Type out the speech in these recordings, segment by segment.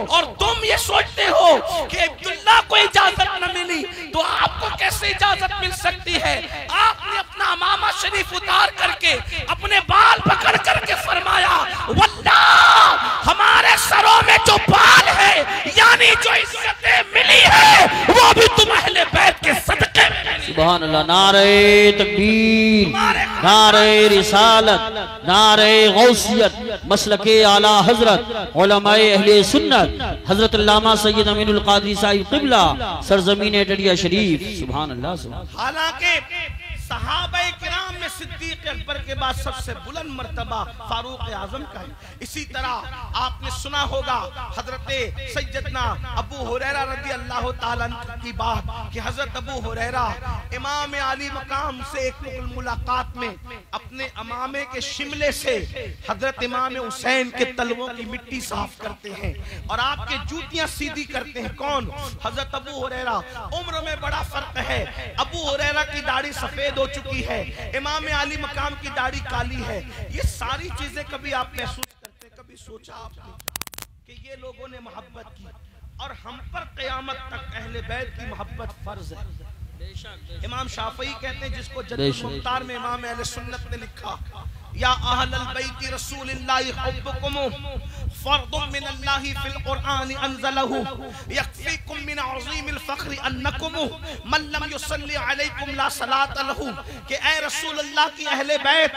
और तुम ये सोचते हो कि अब्दुल्ला को इजाजत न मिली तो आपको कैसे इजाजत मिल सकती है। आपने अपना अमामा शरीफ उतार करके अपने बाल पकड़ करके फरमाया, वल्लाह हमारे सरों में जो बाल है यानी जो इज्जतें मिली है वो भी तुम अहले बैत के सदके में। सुभान अल्लाह। नारे तकबीर, नारे रिसालत, नारे गौसियत, मसलके आला हजरत उलमाए अहले सुन्नत हजरत अल्लामा सैयद अमीनुल कादरी साहिब क़िबला सरजमीन डडिया शरीफ। सुभान अल्लाह। हालांकि सहाबाए किराम में सिद्दीक अकबर के बाद सबसे बुलंद मर्तबा फारूक आजम का है। इसी तरह आपने सुना होगा हजरत सैयदना अबू हुरैरा रज़ी अल्लाह ताला अन्हु की बात कि हजरत अबू हुरैरा इमाम आली मकाम से एक मुलाकात में अपने अमामे के शिमले से हजरत इमाम हुसैन के तलवों की मिट्टी साफ करते हैं और आपके जूतियां सीधी करते हैं। कौन? हजरत अबू हुरैरा। उम्र में बड़ा फर्क है। अबू हुरैरा की दाढ़ी सफेद हो चुकी है, इमाम आली मकाम की दाढ़ी काली है। ये सारी चीजें कभी आप महसूस करते, कभी सोचा आपने कि ये लोगों ने मोहब्बत की और हम पर क़यामत तक अहले बैत की मोहब्बत फर्ज है। इमाम शाफई कहते हैं, जिसको जद्दुल मुख्तार में इमाम अहले सुन्नत ने लिखा, या अहलल बैति रसूलिल्लाहि हुब्बुकुम फर्दुम मिनल्लाहि फिल कुरआन अंज़लहु यक्फीकुम मिन अज़ीमिल फ़ख्र अन्नकुम मन लम युसल्ली अलैकुम ला सलात लहु। कि ऐ रसूल अल्लाह की अहले बैत,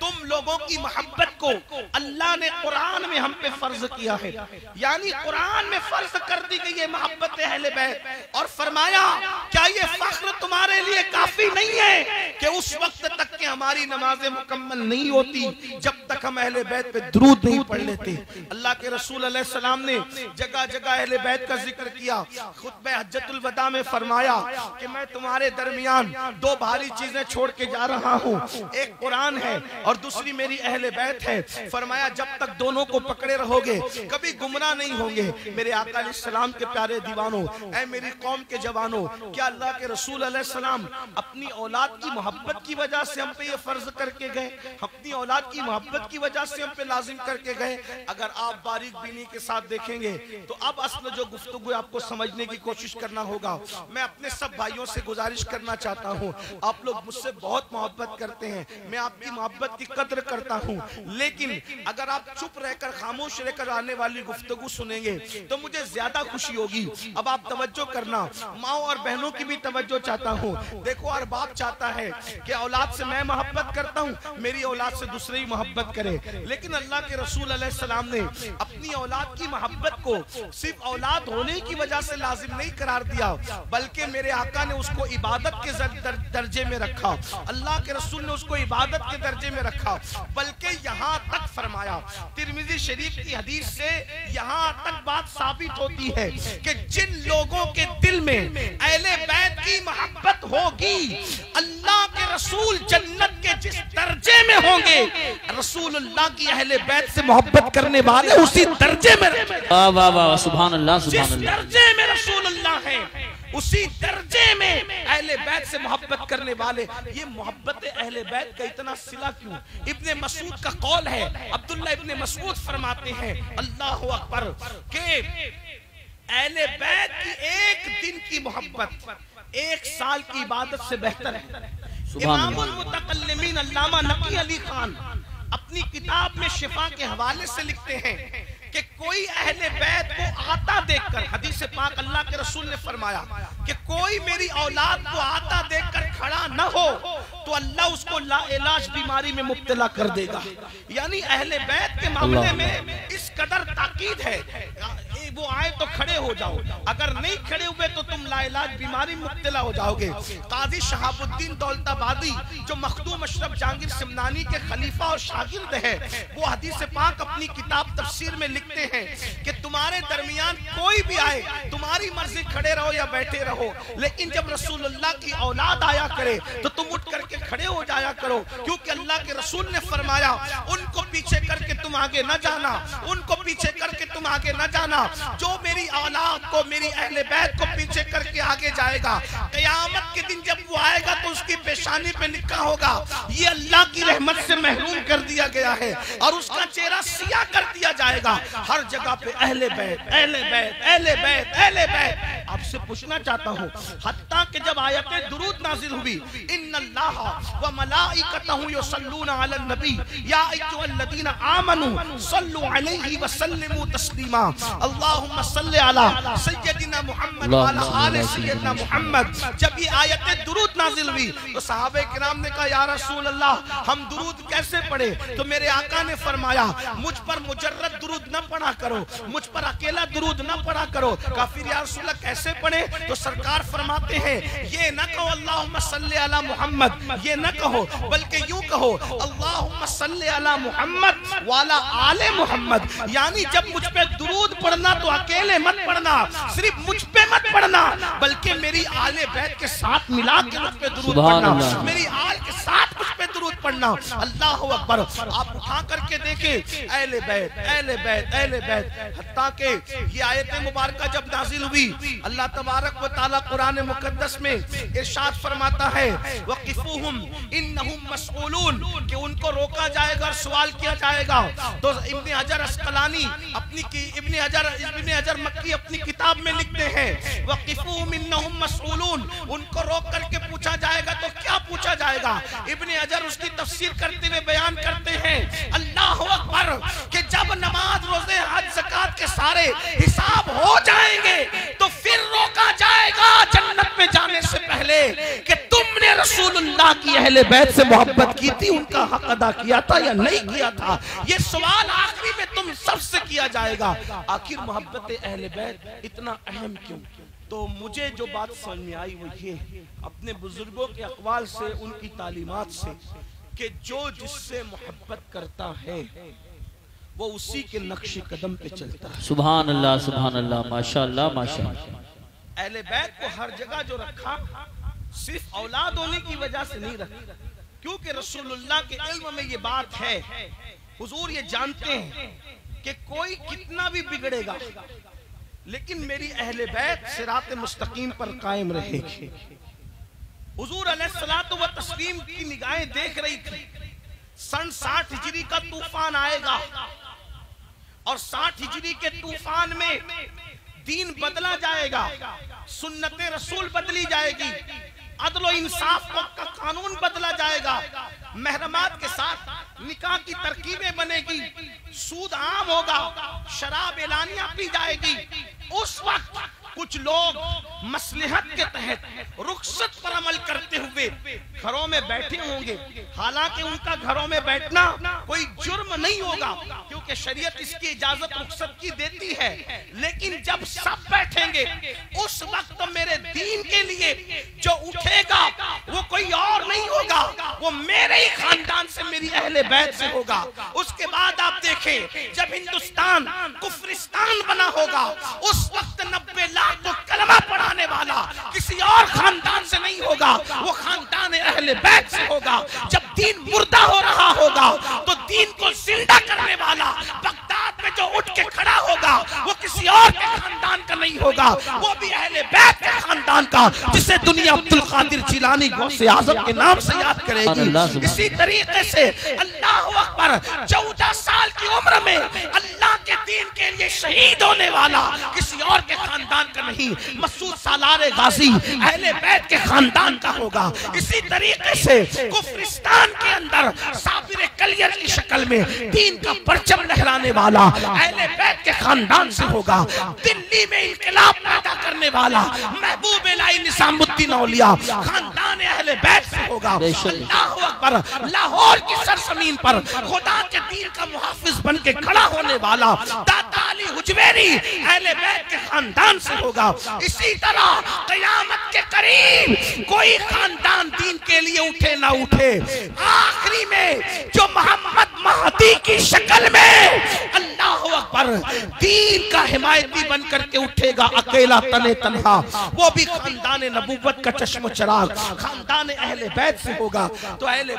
तुम लोगों की मोहब्बत को अल्लाह ने कुरान में हम पे फर्ज किया है, यानी कुरान में फर्ज कर दी गई है मोहब्बत अहले बैत। और फरमाया, क्या ये फख्र तुम्हारे लिए काफी नहीं है कि उस वक्त तक के हमारी नमाजें मुकम्मल नहीं होती जब तक हम अहले बैत पे दुरूद नहीं पढ़ लेते। अल्लाह के रसूल अलैहि सलाम ने जगह जगह अहले बैत का जिक्र किया। खुतबे हज्जतुल वदा में फरमाया कि मैं तुम्हारे दरमियान दो भारी चीजें छोड़ के जा रहा हूँ, एक कुरान है और दूसरी मेरी अहले बैत है। फरमाया, जब तक दोनों को पकड़े रहोगे कभी गुमराह नहीं होंगे। मेरे आका अलैहिस्सलाम के प्यारे दीवानों, ऐ मेरी कौम के जवानों, क्या अल्लाह के रसूल अलैहिस्सलाम अपनी औलाद की मोहब्बत की वजह से हम पे ये फर्ज करके गए, अपनी औलाद की मोहब्बत की वजह से हम पे लाजिम करके गए? अगर आप बारीक बीनी के साथ देखेंगे तो अब असल जो गुफ्तगू आपको समझने की कोशिश करना होगा। मैं अपने सब भाइयों से गुजारिश करना चाहता हूँ, आप लोग मुझसे बहुत मोहब्बत करते हैं, मैं आपकी मोहब्बत की कद्र करता हूँ, लेकिन अगर आप चुप रहकर खामोश रहकर आने वाली गुफ्तगू सुनेंगे तो मुझे ज्यादा खुशी होगी। अब आप तवज्जो करना, माओ और बहनों की भी तवज्जो चाहता हूँ। देखो, हर बाप चाहता है कि औलाद से मैं मोहब्बत करता हूँ, मेरी औलाद से दूसरे ही मोहब्बत करे, लेकिन अल्लाह के रसूल अलैहि सलाम ने अपनी औलाद की मोहब्बत को सिर्फ औलाद होने की वजह से लाजिम नहीं करार दिया, बल्कि मेरे आका ने उसको इबादत के दर्जे में रखा। अल्लाह के रसूल ने उसको इबादत के दर्जे में रखा, बल्कि यहाँ तक फरमाया, तिरमिज़ी शरीफ की हदीस से यहाँ तक बात साबित होती है कि जिन लोगों के दिल में अहले बैत की मोहब्बत होगी, अल्लाह के रसूल जन्नत के जिस दर्जे में होंगे, रसूलुल्लाह की अहले बैत से मोहब्बत करने वाले उसी दर्जे में। वाह वाह वाह, सुभान अल्लाह, सुभान जिस अल्लाह। दर्जे में रसूलुल्लाह है उसी दर्जे में अहले बैत से मोहब्बत करने वाले। ये मोहब्बत अहले बैत का इतना सिला क्यों? इब्ने मसूद का कौल है, अब्दुल्ला इब्ने मसूद फरमाते हैं, अल्लाहु अकबर, के अहले बैत की एक दिन की मोहब्बत एक साल की इबादत से बेहतर है। इमामुल मुतकल्लिमीन अल्लामा नकी अली खान अपनी किताब में शिफा के हवाले से लिखते हैं कि कोई अहले बैत को आता देखकर, हदीस पाक अल्लाह के रसूल ने फरमाया कि कोई मेरी औलाद को आता देखकर खड़ा न हो तो अल्लाह उसको लाइलाज बीमारी में मुब्तला कर देगा। यानी अहले बैत के मामले में इस कदर ताकीद है, वो आए तो खड़े हो जाओ, अगर नहीं खड़े हुए तो तुम लाइलाज बीमारी में मुब्तला हो जाओगे। काजी शहाबुद्दीन दौलताबादी जो मखदूम अशरफ जहांगीर सिमनानी के खलीफा और शागिर्द है, वो हदीस पाक अपनी किताब तफसीर में लिखते हैं कि तुम्हारे दरमियान कोई भी आए, तुम्हारी मर्जी खड़े रहो या बैठे रहो, लेकिन जब रसूलुल्लाह की औलाद आया करे तो तुम उठ करके खड़े हो जाया करो, क्योंकि अल्लाह के रसूल ने फरमाया, उनको पीछे करके तुम आगे न जाना, उनको पीछे करके तुम आगे न जाना, जो मेरी मेरी औलाद को, मेरी अहले बैत को पीछे करके आगे जाएगा। क़यामत के दिन जब वो आएगा तो उसकी पेशानी पे लिखा होगा ये अल्लाह की रहमत से महरूम कर दिया गया है, और उसका चेहरा सिया कर दिया जाएगा। हर जगह पे अहले बैत, अहले बैत, अहले बैत, अहले बैत। आपसे पूछना चाहता हूँ, हत्ता कि जब आयते दुरूद नाजिल हुई, इन्नल्लाह व मलाइकतहु युसल्लूना अलन नबी या अय्युहल्लज़ीना आमनू सल्लु अलैहि व सल्लिमू तस्लीमा, अल्लाहुम्मा सल्लि अला सय्यदिना मुहम्मद व अला आले सय्यदिना मुहम्मद। जब ये आयते दुरूद नाजिल हुई तो सहाबे किराम ने कहा या रसूल अल्लाह हम दुरूद कैसे पढ़े? तो मेरे आका ने फरमाया मुझ पर मुजर्रद दुरूद न पढ़ा करो, मुझ पर अकेला दुरूद न पढ़ा करो। काफिर या रसूल अल्लाह कैसे पढ़े? तो सरकार फरमाते हैं ये न कहो अल्लाहुम्मा सल्लि अला मुहम्मद, ये न कहो, बल्कि यूं कहो अल्लाहुम्मा सल्लि अला मुहम्मद व अला आले मुहम्मद। यानी जब मुझ पे दुरूद पढ़ना तो अकेले मत पढ़ना, सिर्फ मुझ पे मत पढ़ना, बल्कि मेरी आले बैत के साथ मिला के मुझ पे दुरूद पढ़ना, मेरी आल के साथ मुझ पे दुरूद पढ़ना। अल्लाह अकबर। आप उठा करके देखें अहले बैत, अहले बैत, अहले बैत। हत्ता के ये आयत मुबारका जब नाजिल हुई, अल्लाह तबारक व तआला कुरान मुकद्दस में इरशाद फरमाता है वक़िफूहुम इन्नहुम मसऊलून, कि उनको रोका जाएगा और सवाल किया जाएगा। तो इब्न हजर अस्कलानी इब्न हजर मक्की अपनी किताब में लिखते हैं वक़िफूहुम इन्नहुम मसऊलून, उनको रोक करके पूछा जाएगा। तो क्या पूछा जाएगा? इब्न हजर उसकी तफसीर करते हुए बयान करते हैं अल्लाह अकबर कि जब नमाज, रोजे, हज, ज़कात के सारे हिसाब हो जाएंगे तो फिर रोका जाएगा जन्नत में जाने से पहले कि तुमने रसूलुल्लाह की अहले बैत से मोहब्बत की थी, उनका हक अदा किया था या नहीं किया था। ये सवाल आखिरी में तुम सबसे किया जाएगा। आखिर मोहब्बत अहले बैत इतना अहम क्यों? तो मुझे जो बात समझ में आई वो ये अपने बुजुर्गों के अक़वाल से, उनकी तालीमात से, कि जो जिससे मोहब्बत करता है वो उसी के नक्शे कदम पे चलता है। सुभान अल्लाह, सुभान अल्लाह, माशाअल्लाह, माशाअल्लाह। अहले बैत को हर जगह जो रखा सिर्फ औलाद होने की वजह से नहीं रखा, क्योंकि रसूलुल्लाह के इल्म में ये बात है, हुजूर ये जानते हैं कि कोई कितना भी बिगड़ेगा लेकिन मेरी अहले बैत सिरात मुस्तकीम पर कायम रहेगी। हुजूर अलैहिस्सलातु व तस्लीम की निगाहें देख रही थी सन 60 हिजरी का तूफान आएगा, और 60 हिजरी के तूफान में दीन बदला जाएगा, सुन्नते रसूल बदली जाएगी, अदल इंसाफ का कानून बदला जाएगा, महरमात के साथ निकाह की तरकीबें बनेगी, सूद आम होगा, शराब एलानिया पी जाएगी। उस वक्त कुछ लोग मसलहत के तहत रुखसत पर अमल करते हुए घरों में बैठे होंगे। हालांकि उनका घरों में बैठना कोई जुर्म नहीं होगा, क्योंकि शरीयत इसकी इजाजत रुखसत की देती है। लेकिन जब सब बैठेंगे उस वक्त मेरे दीन के लिए जो उठेगा वो कोई और नहीं होगा, वो मेरे ही खानदान से, मेरी अहले बैत से होगा। उसके बाद आप देखें जब हिंदुस्तान कुफ्रिस्तान बना होगा उस वक्त 90 लाख को कलमा पढ़ाने वाला किसी और खानदान से नहीं होगा, वो खानदान अहले बैत से होगा। जब दीन मुर्दा हो रहा होगा तो दीन को जिंदा करने वाला बगदाद में जो उठ के खड़ा होगा वो किसी और के खानदान का नहीं होगा, वो भी अहले बैत के खानदान का, जिसे दुनिया अब्दुल कादिर जिलानी गौसे आजम के नाम से याद करेगी। इसी तरीके से अल्लाह अकबर 14 साल की उम्र में अल्लाह के दीन के लिए शहीद होने वाला किसी और के खानदान का नहीं, मसूद सालार गाजी अहले बैत के खानदान का होगा। इसी तरीके से कुफ्रिस्तान के अंदर साबिर कलियर की शक्ल में दीन का परचम लहराने वाला अहले बैत के खानदान से होगा। दिल्ली में इनकलाब पैदा करने वाला महबूब इलाही निजामुद्दीन औलिया खानदान अहले बैत से होगा। अल्लाहू अकबर। लाहौर की सरजमीन पर खुदा के दीन का मुहाफिज बन के खड़ा होने वाला दाता अली हुजवेरी अहले बैत के खानदान से होगा। इसी तरह क़यामत के करीब कोई खानदान दीन के लिए उठे ना उठे, आखिरी में जो मोहम्मद महदी की शक्ल में अल्लाह अल्लाहु अकबर, दीन का हिमायती बन करके उठेगा अकेला तने तन्हा, वो भी खानदान नबूवत का चश्म चराग, खानदान अहले बैत से होगा। तो अहले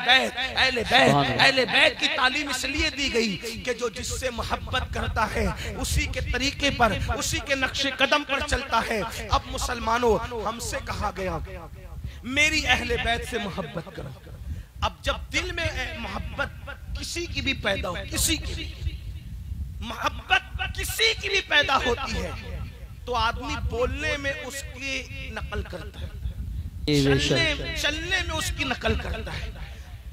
बैत की तालीम इसलिए दी गई कि जो जिससे मोहब्बत करता है उसी के तरीके पर, उसी के नक्शे कदम पर चलता है। अब मुसलमानों, हमसे कहा गया मेरी अहले बैत से मोहब्बत करो। अब जब दिल में मोहब्बत किसी की भी पैदा हो, किसी की भी मोहब्बत किसी की भी पैदा होती है, तो आदमी बोलने में उसकी नकल करता है, चलने में उसकी नकल करता है,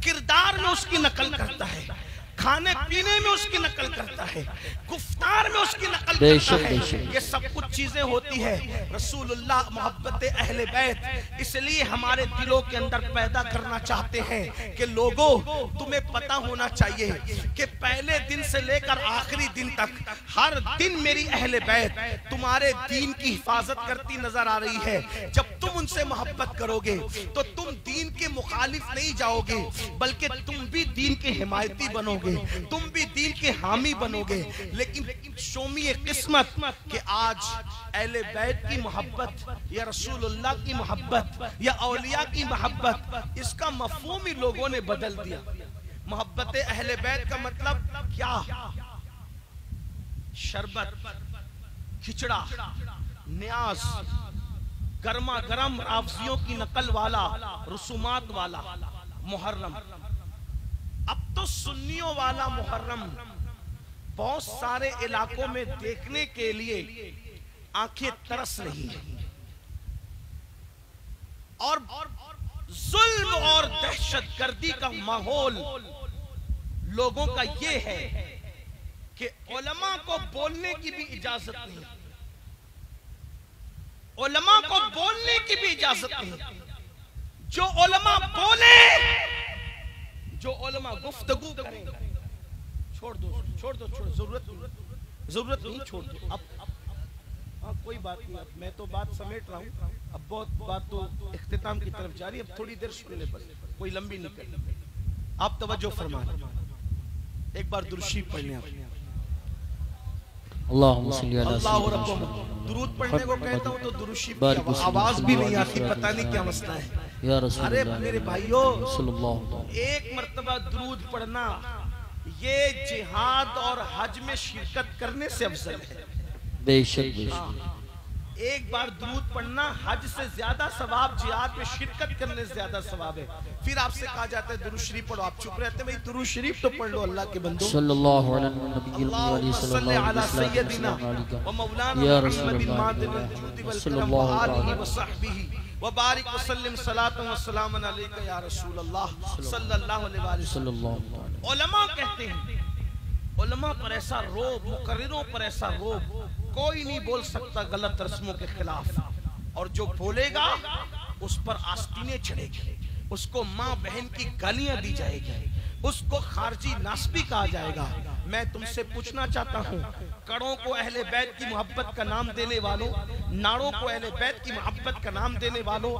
किरदार में उसकी नकल करता है, खाने पीने में उसकी नकल करता है, गुफ्तार में उसकी नकल करता है। ये सब कुछ चीजें होती है। रसूलुल्लाह मोहब्बत अहले बैत इसलिए हमारे दिलों के अंदर पैदा करना चाहते हैं कि लोगों, तुम्हें पता होना चाहिए कि पहले दिन से लेकर आखिरी दिन तक हर दिन मेरी अहले बैत तुम्हारे दीन की हिफाजत करती नजर आ रही है। जब तुम उनसे मोहब्बत करोगे तो तुम दीन के मुखालिफ नहीं जाओगे, बल्कि तुम भी दीन के हिमायती बनोगे, तुम भी दीन के हामी बनोगे। लेकिन शोमिए किस्मत कि आज अहले बैत की मोहब्बत या रसूलुल्लाह की मोहब्बत या औलिया की मोहब्बत, इसका मफहूम ही लोगों ने बदल दिया। मोहब्बत अहले बैत का मतलब क्या? शरबत, खिचड़ा, न्याज, गर्मा गर्म रावजियों की नकल वाला, रसूमात वाला मुहर्रम। अब तो सुन्नियों वाला मुहर्रम बहुत सारे इलाकों में देखने के लिए आंखें तरस रही है। और जुल्म और दहशतगर्दी का माहौल लोगों का ये है कि उलमा को बोलने की भी इजाजत नहीं, उलमा को बोलने की भी इजाजत नहीं। जो उलमा बोले, जो उलमा गुफ्तगू करें, छोड़ दो, जरूरत नहीं, छोड़ दो। अब कोई बात नहीं, अब मैं तो बात समेट रहा हूँ। अब बहुत बात तो इख्तिताम की तरफ जा रही है, अब थोड़ी देर सुन ले बस, कोई लंबी नहीं करनी। आप तवज्जो फरमा, एक बार दुरूद पढ़ने। आप दुरूद पढ़ने को कहता हूँ तो दुरूद आवाज भी नहीं आती, पता नहीं क्या मसला है। अरे मेरे भाइयों, एक मर्तबा दुरूद पढ़ना ये जिहाद और हज में शिरकत करने से अफजल है। बेशक एक बार दुरूद पढ़ना हज से ज्यादा सवाब जिहाद में शिरकत करने से ज्यादा सवाब है। फिर आपसे कहा जाता है दुरूद शरीफ पढ़ो, आप चुप रहते हैं। भाई दुरूद शरीफ तो पढ़ लो अल्लाह के बंदो। सल्लल्लाहु अला सय्यदिना व मौलाना मुहम्मदिन सल्लल्लाहु अलैहि वसल्लम व बारिक व सल्लिम सलातन व सलामन अलैका या रसूल अल्लाह सल्लल्लाहु अलैहि वसल्लम। उलमा कहते हैं, उलमा पर ऐसा रोब, मुकर्रिरों पर ऐसा रोब, कोई नहीं बोल सकता गलत रस्मों के खिलाफ। और जो बोलेगा उस पर आस्तीनें चढ़ेगी, उसको माँ बहन की गालियां दी जाएगी, उसको खारजी नास्बी कहा जाएगा। मैं तुमसे पूछना चाहता हूँ, कड़ों को अहले बैत की मोहब्बत का नाम देने वालों, नाड़ों को अहले बैत की मोहब्बत का नाम देने वालों,